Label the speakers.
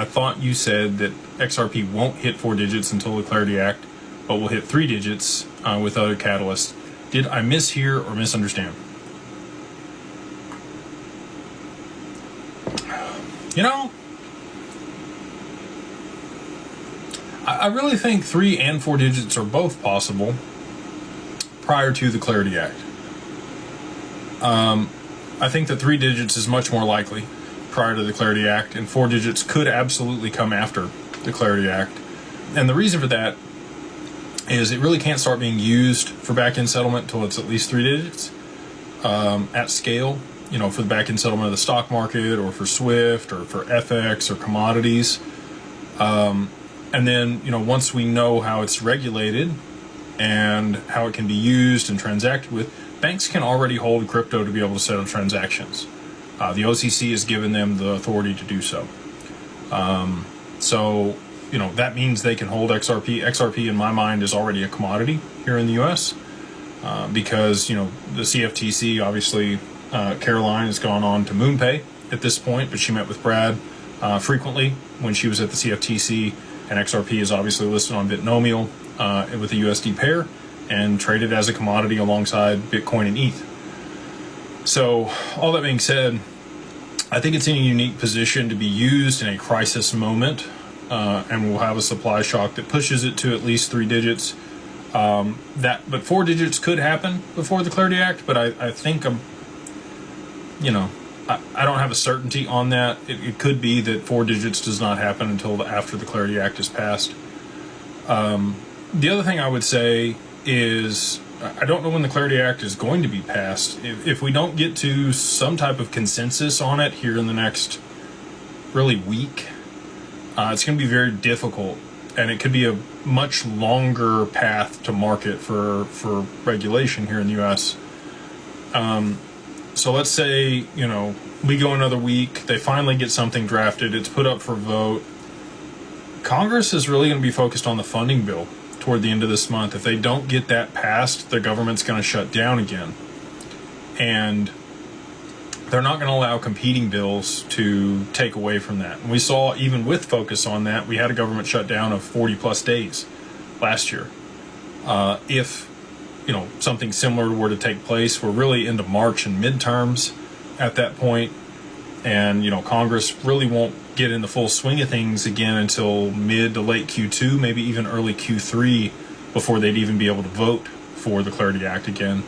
Speaker 1: I thought you said that XRP won't hit 4 digits until the Clarity Act, but will hit 3 digits with other catalysts. Did I mishear or misunderstand? You know, I really think 3 and 4 digits are both possible prior to the Clarity Act. I think that 3 digits is much more likely prior to the Clarity Act, and 4 digits could absolutely come after the Clarity Act. And the reason for that is it really can't start being used for back-end settlement until it's at least 3 digits at scale, you know, for the back-end settlement of the stock market or for SWIFT or for FX or commodities. And then, you know, once we know how it's regulated and how it can be used and transacted with, banks can already hold crypto to be able to settle transactions. The OCC has given them the authority to do so. So, you know, that means they can hold XRP. XRP, in my mind, is already a commodity here in the U.S. Because, you know, the CFTC, obviously, Caroline has gone on to MoonPay at this point, but she met with Brad frequently when she was at the CFTC, and XRP is obviously listed on Bitnomial with a USD pair and traded as a commodity alongside Bitcoin and ETH. So, all that being said, I think it's in a unique position to be used in a crisis moment, and we'll have a supply shock that pushes it to at least 3 digits. But 4 digits could happen before the Clarity Act, but I think I don't have a certainty on that. It could be that 4 digits does not happen until after the Clarity Act is passed. The other thing I would say is I don't know when the Clarity Act is going to be passed. If we don't get to some type of consensus on it here in the next really week, it's going to be very difficult, and it could be a much longer path to market for regulation here in the U.S. So let's say, you know, we go another week, they finally get something drafted, it's put up for vote. Congress is really going to be focused on the funding bill toward the end of this month. If they don't get that passed, the government's going to shut down again. And they're not going to allow competing bills to take away from that. And we saw, even with focus on that, we had a government shutdown of 40 plus days last year. If, you know, something similar were to take place, we're really into March and midterms at that point. And, you know, Congress really won't get in the full swing of things again until mid to late Q2, maybe even early Q3, before they'd even be able to vote for the Clarity Act again.